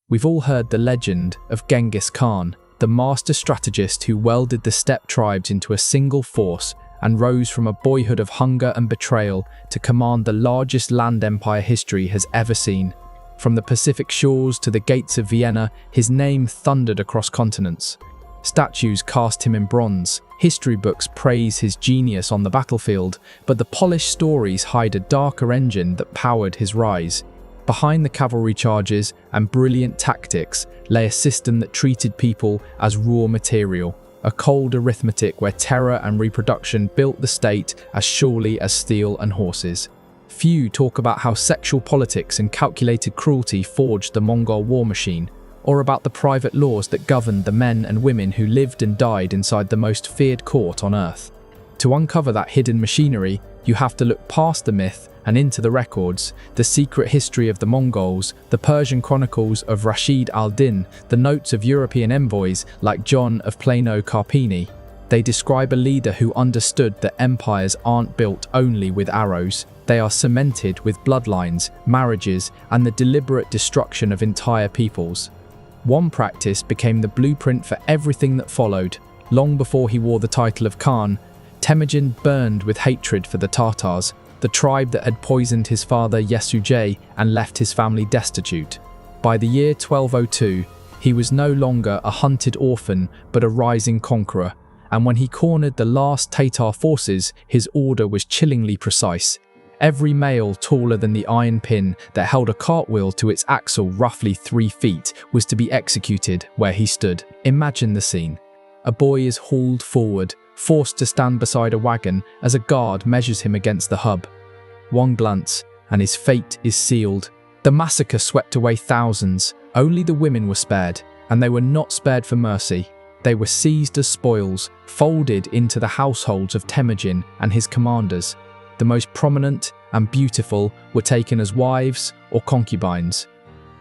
We've all heard the legend of Genghis Khan, the master strategist who welded the steppe tribes into a single force and rose from a boyhood of hunger and betrayal to command the largest land empire history has ever seen. From the Pacific shores to the gates of Vienna, his name thundered across continents. Statues cast him in bronze, history books praise his genius on the battlefield, but the polished stories hide a darker engine that powered his rise. Behind the cavalry charges and brilliant tactics lay a system that treated people as raw material, a cold arithmetic where terror and reproduction built the state as surely as steel and horses. Few talk about how sexual politics and calculated cruelty forged the Mongol war machine, or about the private laws that governed the men and women who lived and died inside the most feared court on earth. To uncover that hidden machinery, you have to look past the myth and into the records, the secret history of the Mongols, the Persian chronicles of Rashid al-Din, the notes of European envoys like John of Plano Carpini. They describe a leader who understood that empires aren't built only with arrows. They are cemented with bloodlines, marriages, and the deliberate destruction of entire peoples. One practice became the blueprint for everything that followed. Long before he wore the title of Khan, Temujin burned with hatred for the Tatars, the tribe that had poisoned his father Yesugei and left his family destitute. By the year 1202, he was no longer a hunted orphan but a rising conqueror, and when he cornered the last Tatar forces, his order was chillingly precise. Every male taller than the iron pin that held a cartwheel to its axle roughly 3 feet was to be executed where he stood. Imagine the scene. A boy is hauled forward, forced to stand beside a wagon as a guard measures him against the hub. One glance, and his fate is sealed. The massacre swept away thousands. Only the women were spared, and they were not spared for mercy. They were seized as spoils, folded into the households of Temujin and his commanders. The most prominent and beautiful were taken as wives or concubines.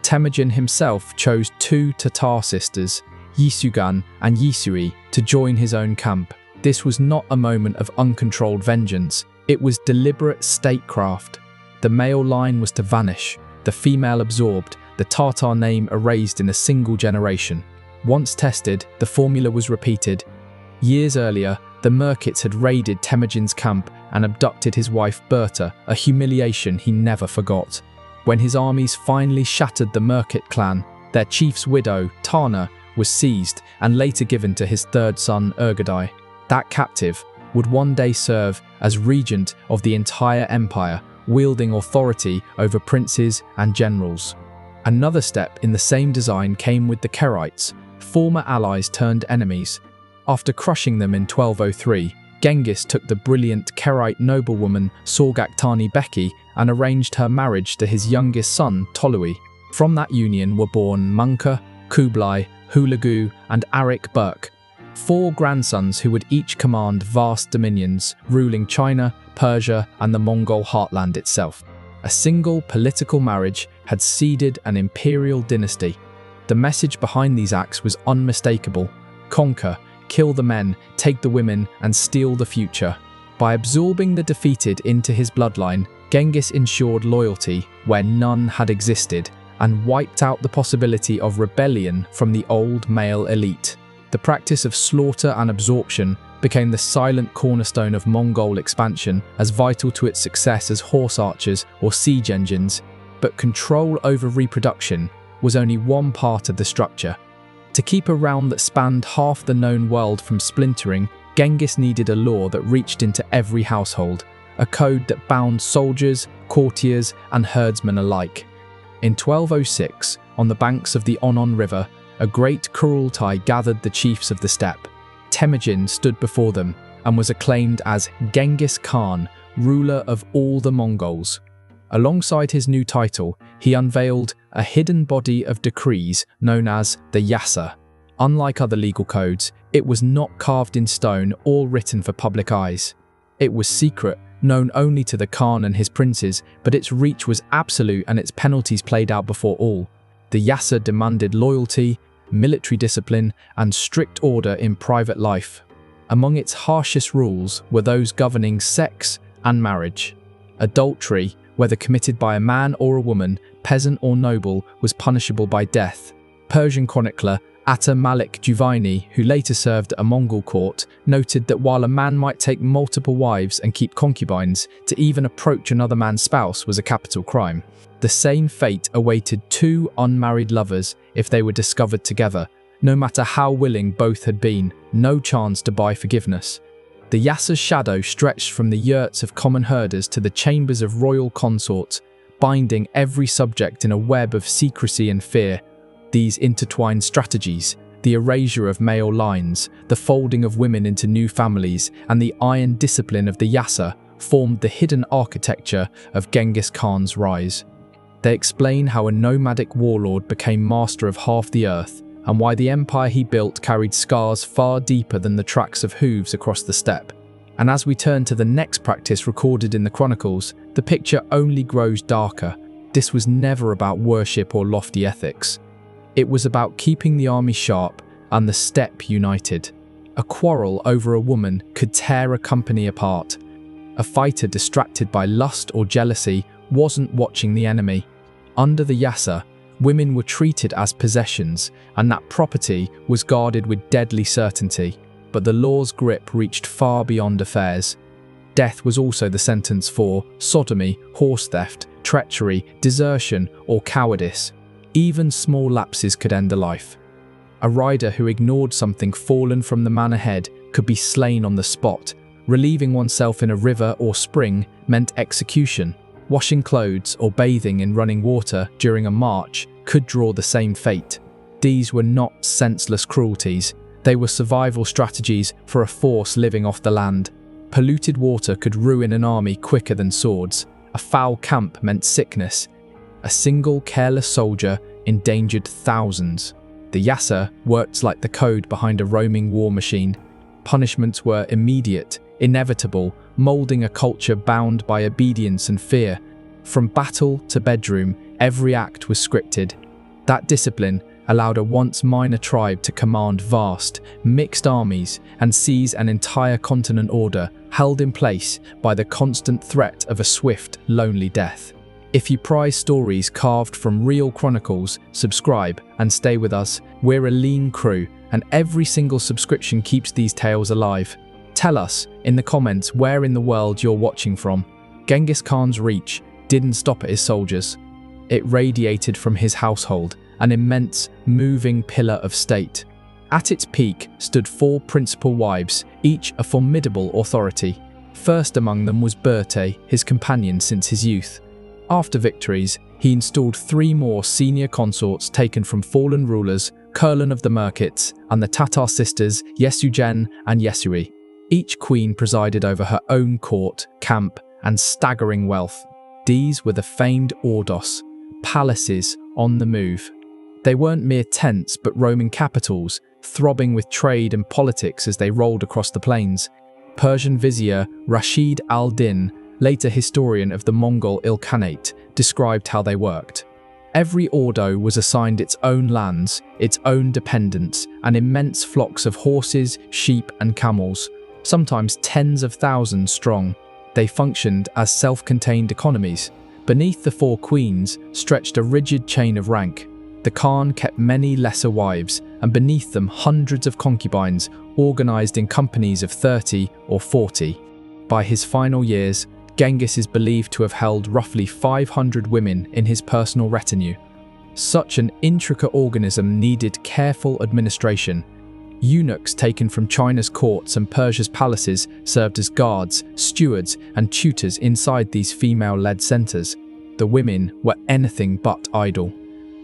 Temujin himself chose 2 Tatar sisters, Yisugan and Yisui, to join his own camp. This was not a moment of uncontrolled vengeance. It was deliberate statecraft. The male line was to vanish, the female absorbed, the Tatar name erased in a single generation. Once tested, the formula was repeated. Years earlier, the Merkits had raided Temujin's camp and abducted his wife Berta, a humiliation he never forgot. When his armies finally shattered the Merkit clan, their chief's widow, Tana, was seized and later given to his 3rd son, Urgadai. That captive would one day serve as regent of the entire empire, wielding authority over princes and generals. Another step in the same design came with the Kerites, former allies turned enemies. After crushing them in 1203, Genghis took the brilliant Kerite noblewoman Sorghaghtani Beki and arranged her marriage to his youngest son, Tolui. From that union were born Mungka, Kublai, Hulagu, and Arik Burk, 4 grandsons who would each command vast dominions, ruling China, Persia, and the Mongol heartland itself. A single political marriage had seeded an imperial dynasty. The message behind these acts was unmistakable: conquer, kill the men, take the women, and steal the future. By absorbing the defeated into his bloodline, Genghis ensured loyalty where none had existed and wiped out the possibility of rebellion from the old male elite. The practice of slaughter and absorption became the silent cornerstone of Mongol expansion, as vital to its success as horse archers or siege engines. But control over reproduction was only one part of the structure. To keep a realm that spanned half the known world from splintering, Genghis needed a law that reached into every household, a code that bound soldiers, courtiers, and herdsmen alike. In 1206, on the banks of the Onon River, a great Kurultai gathered the chiefs of the steppe. Temujin stood before them and was acclaimed as Genghis Khan, ruler of all the Mongols. Alongside his new title, he unveiled a hidden body of decrees known as the Yasa. Unlike other legal codes, it was not carved in stone or written for public eyes. It was secret, known only to the Khan and his princes, but its reach was absolute and its penalties played out before all. The Yasa demanded loyalty, military discipline, and strict order in private life. Among its harshest rules were those governing sex and marriage. Adultery whether committed by a man or a woman, peasant or noble, was punishable by death. Persian chronicler Atta Malik Juvaini, who later served at a Mongol court, noted that while a man might take multiple wives and keep concubines, to even approach another man's spouse was a capital crime. The same fate awaited two unmarried lovers if they were discovered together. No matter how willing both had been, no chance to buy forgiveness. The Yassa's shadow stretched from the yurts of common herders to the chambers of royal consorts, binding every subject in a web of secrecy and fear. These intertwined strategies, the erasure of male lines, the folding of women into new families, and the iron discipline of the Yassa formed the hidden architecture of Genghis Khan's rise. They explain how a nomadic warlord became master of half the earth, and why the empire he built carried scars far deeper than the tracks of hooves across the steppe. And as we turn to the next practice recorded in the chronicles, the picture only grows darker. This was never about worship or lofty ethics. It was about keeping the army sharp and the steppe united. A quarrel over a woman could tear a company apart. A fighter distracted by lust or jealousy wasn't watching the enemy. Under the Yassa, women were treated as possessions, and that property was guarded with deadly certainty. But the law's grip reached far beyond affairs. Death was also the sentence for sodomy, horse theft, treachery, desertion, or cowardice. Even small lapses could end a life. A rider who ignored something fallen from the man ahead could be slain on the spot. Relieving oneself in a river or spring meant execution. Washing clothes or bathing in running water during a march could draw the same fate. These were not senseless cruelties. They were survival strategies for a force living off the land. Polluted water could ruin an army quicker than swords. A foul camp meant sickness. A single careless soldier endangered thousands. The Yassa worked like the code behind a roaming war machine. Punishments were immediate, inevitable, molding a culture bound by obedience and fear. From battle to bedroom, every act was scripted. That discipline allowed a once minor tribe to command vast, mixed armies and seize an entire continent order held in place by the constant threat of a swift, lonely death. If you prize stories carved from real chronicles, subscribe and stay with us. We're a lean crew, and every single subscription keeps these tales alive. Tell us in the comments where in the world you're watching from. Genghis Khan's reach didn't stop at his soldiers. It radiated from his household, an immense, moving pillar of state. At its peak stood 4 principal wives, each a formidable authority. First among them was Bertay, his companion since his youth. After victories, he installed 3 more senior consorts taken from fallen rulers, Kurlan of the Merkits, and the Tatar sisters Yesugen and Yesui. Each queen presided over her own court, camp, and staggering wealth. These were the famed Ordos, palaces on the move. They weren't mere tents but Roman capitals, throbbing with trade and politics as they rolled across the plains. Persian vizier Rashid al-Din, later historian of the Mongol Ilkhanate, described how they worked. Every ordo was assigned its own lands, its own dependents, and immense flocks of horses, sheep, and camels, sometimes tens of thousands strong. They functioned as self-contained economies. Beneath the 4 queens stretched a rigid chain of rank. The Khan kept many lesser wives, and beneath them hundreds of concubines, organized in companies of 30 or 40. By his final years, Genghis is believed to have held roughly 500 women in his personal retinue. Such an intricate organism needed careful administration. Eunuchs taken from China's courts and Persia's palaces served as guards, stewards, and tutors inside these female-led centers. The women were anything but idle.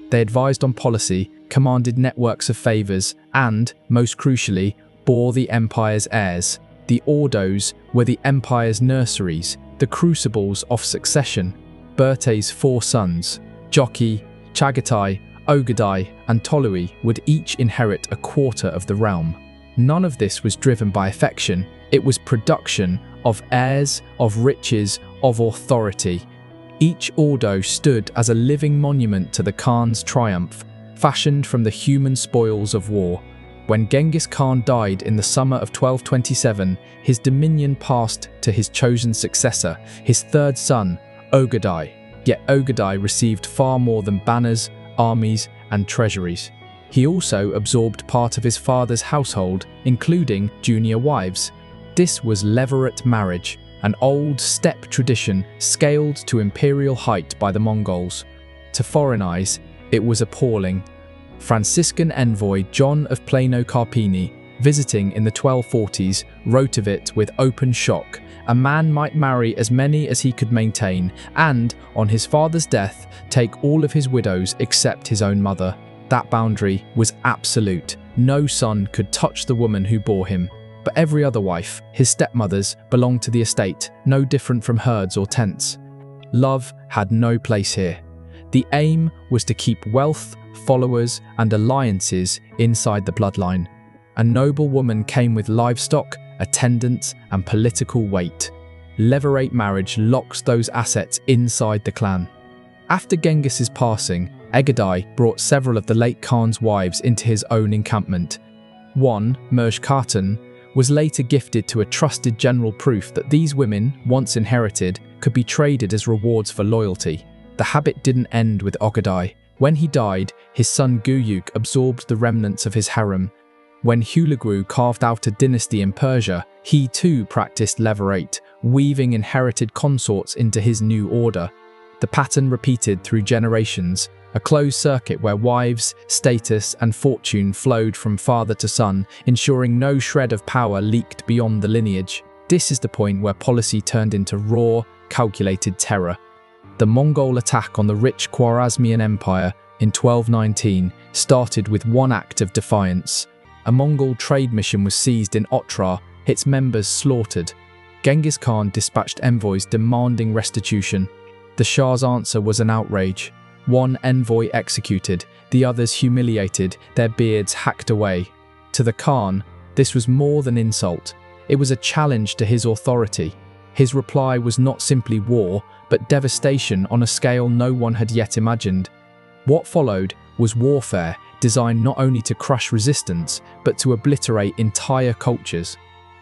They advised on policy, commanded networks of favors, and, most crucially, bore the empire's heirs. The Ordos were the empire's nurseries, the crucibles of succession. Bertay's 4 sons, Jochi, Chagatai, Ogadai, and Tolui, would each inherit a quarter of the realm. None of this was driven by affection. It was production of heirs, of riches, of authority. Each Ordo stood as a living monument to the Khan's triumph, fashioned from the human spoils of war. When Genghis Khan died in the summer of 1227, his dominion passed to his chosen successor, his 3rd son, Ogadai. Yet Ogadai received far more than banners, armies, and treasuries. He also absorbed part of his father's household, including junior wives. This was levirate marriage, an old steppe tradition scaled to imperial height by the Mongols. To foreign eyes, it was appalling. Franciscan envoy John of Plano Carpini, visiting in the 1240s, wrote of it with open shock. A man might marry as many as he could maintain, and, on his father's death, take all of his widows except his own mother. That boundary was absolute. No son could touch the woman who bore him. But every other wife, his stepmothers, belonged to the estate, no different from herds or tents. Love had no place here. The aim was to keep wealth, followers, and alliances inside the bloodline. A noble woman came with livestock, attendants, and political weight. Levirate marriage locks those assets inside the clan. After Genghis's passing, Ogadai brought several of the late Khan's wives into his own encampment. One, Merj Khatun, was later gifted to a trusted general, proof that these women, once inherited, could be traded as rewards for loyalty. The habit didn't end with Ogadai. When he died, his son Guyuk absorbed the remnants of his harem. When Hulagru carved out a dynasty in Persia, he too practiced levirate, weaving inherited consorts into his new order. The pattern repeated through generations, a closed circuit where wives, status, and fortune flowed from father to son, ensuring no shred of power leaked beyond the lineage. This is the point where policy turned into raw, calculated terror. The Mongol attack on the rich Khwarezmian Empire in 1219 started with one act of defiance. A Mongol trade mission was seized in Otrar, its members slaughtered. Genghis Khan dispatched envoys demanding restitution. The Shah's answer was an outrage. One envoy executed, the others humiliated, their beards hacked away. To the Khan, this was more than insult. It was a challenge to his authority. His reply was not simply war, but devastation on a scale no one had yet imagined. What followed was warfare designed not only to crush resistance, but to obliterate entire cultures.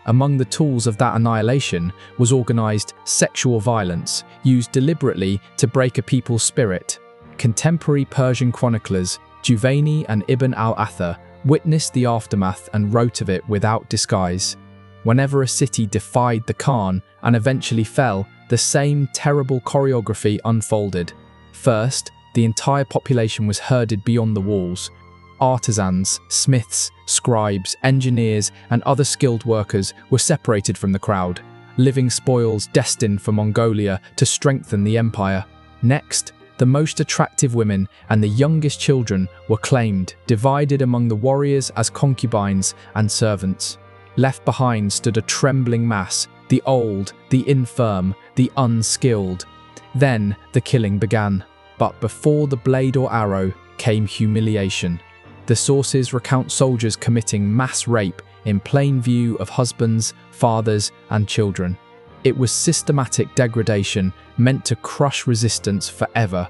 Among the tools of that annihilation was organized sexual violence, used deliberately to break a people's spirit. Contemporary Persian chroniclers, Juvaini and Ibn al-Athar, witnessed the aftermath and wrote of it without disguise. Whenever a city defied the Khan and eventually fell, the same terrible choreography unfolded. First, the entire population was herded beyond the walls. Artisans, smiths, scribes, engineers, and other skilled workers were separated from the crowd, living spoils destined for Mongolia to strengthen the empire. Next, the most attractive women and the youngest children were claimed, divided among the warriors as concubines and servants. Left behind stood a trembling mass, the old, the infirm, the unskilled. Then the killing began. But before the blade or arrow came humiliation. The sources recount soldiers committing mass rape in plain view of husbands, fathers, and children. It was systematic degradation meant to crush resistance forever.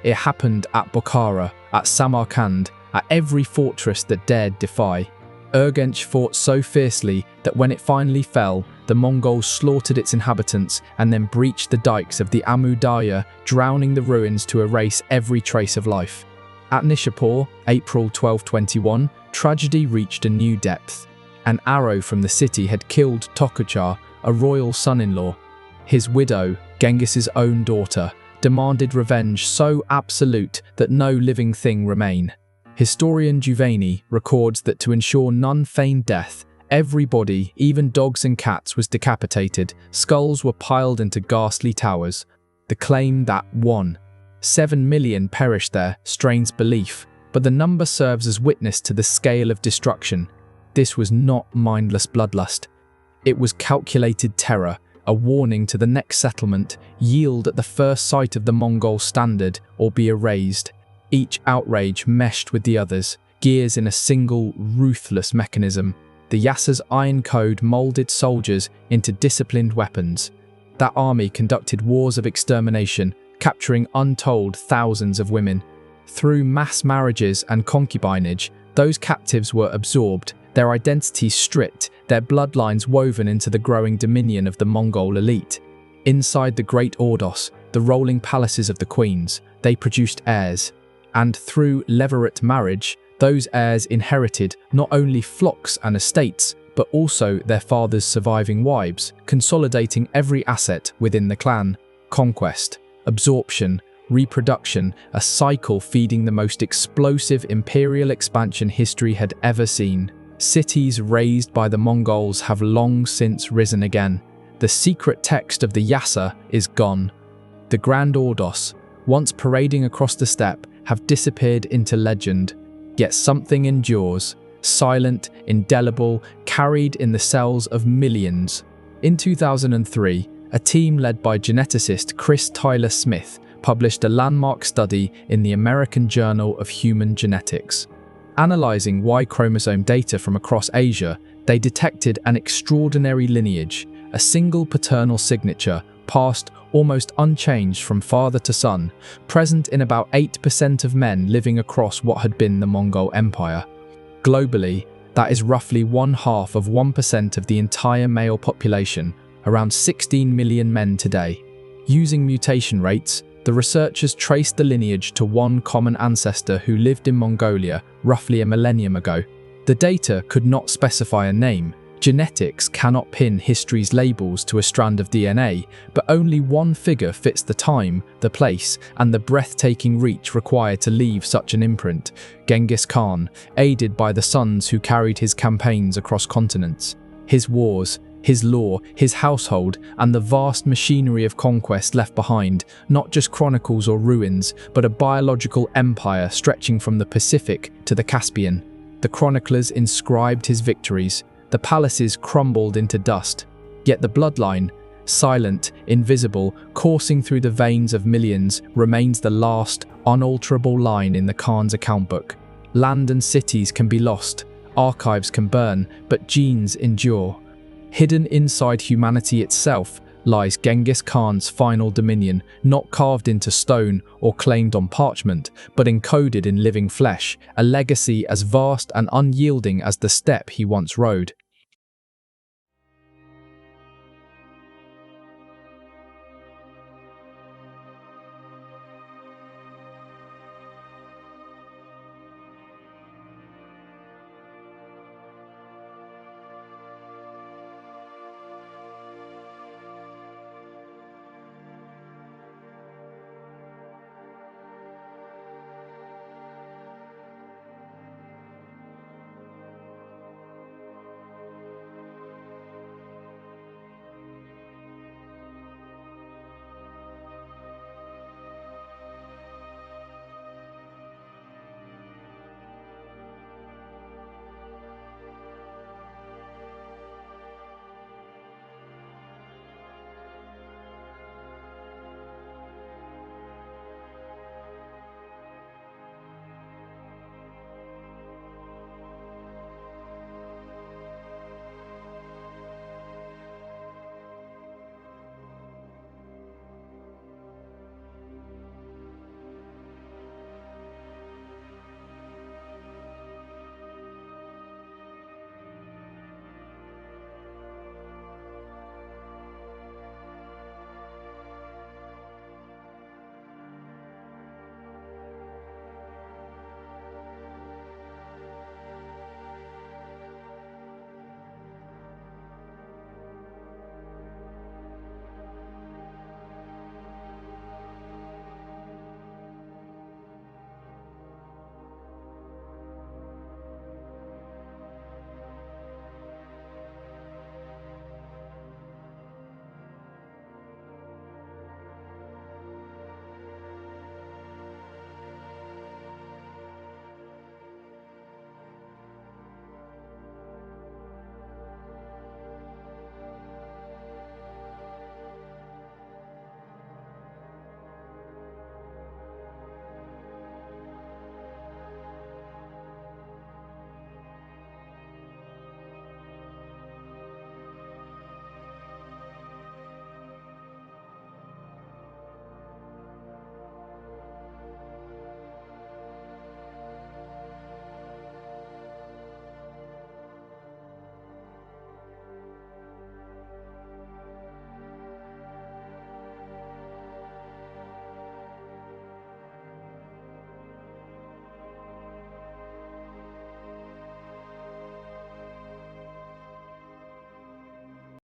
It happened at Bukhara, at Samarkand, at every fortress that dared defy. Urgench fought so fiercely that when it finally fell, the Mongols slaughtered its inhabitants and then breached the dikes of the Amu Darya, drowning the ruins to erase every trace of life. At Nishapur, April 1221, tragedy reached a new depth. An arrow from the city had killed Tokuchar, a royal son-in-law. His widow, Genghis's own daughter, demanded revenge so absolute that no living thing remained. Historian Juvaini records that to ensure none feigned death, every body, even dogs and cats, was decapitated, skulls were piled into ghastly towers. The claim that 7 million perished there strains belief, but the number serves as witness to the scale of destruction. This was not mindless bloodlust. It was calculated terror, a warning to the next settlement: yield at the first sight of the Mongol standard or be erased. Each outrage meshed with the others, gears in a single, ruthless mechanism. The Yassa's iron code molded soldiers into disciplined weapons. That army conducted wars of extermination, capturing untold thousands of women. Through mass marriages and concubinage, those captives were absorbed, their identities stripped, their bloodlines woven into the growing dominion of the Mongol elite. Inside the Great Ordos, the rolling palaces of the queens. They produced heirs, and through levirate marriage, those heirs inherited not only flocks and estates, but also their father's surviving wives, consolidating every asset within the clan. Conquest, absorption, reproduction, a cycle feeding the most explosive imperial expansion history had ever seen. Cities razed by the Mongols have long since risen again. The secret text of the Yasa is gone. The Grand Ordos, once parading across the steppe, have disappeared into legend. Yet something endures, silent, indelible, carried in the cells of millions. In 2003, a team led by geneticist Chris Tyler Smith published a landmark study in the American Journal of Human Genetics. Analyzing Y chromosome data from across Asia, they detected an extraordinary lineage, a single paternal signature passed almost unchanged from father to son, present in about 8% of men living across what had been the Mongol Empire. Globally, that is roughly 0.5% of the entire male population, around 16 million men today. Using mutation rates, the researchers traced the lineage to one common ancestor who lived in Mongolia roughly a millennium ago. The data could not specify a name. Genetics cannot pin history's labels to a strand of DNA, but only one figure fits the time, the place, and the breathtaking reach required to leave such an imprint: Genghis Khan, aided by the sons who carried his campaigns across continents. His wars, his law, his household, and the vast machinery of conquest left behind, not just chronicles or ruins, but a biological empire stretching from the Pacific to the Caspian. The chroniclers inscribed his victories. The palaces crumbled into dust. Yet the bloodline, silent, invisible, coursing through the veins of millions, remains the last, unalterable line in the Khan's account book. Land and cities can be lost, archives can burn, but genes endure. Hidden inside humanity itself lies Genghis Khan's final dominion, not carved into stone or claimed on parchment, but encoded in living flesh, a legacy as vast and unyielding as the steppe he once rode.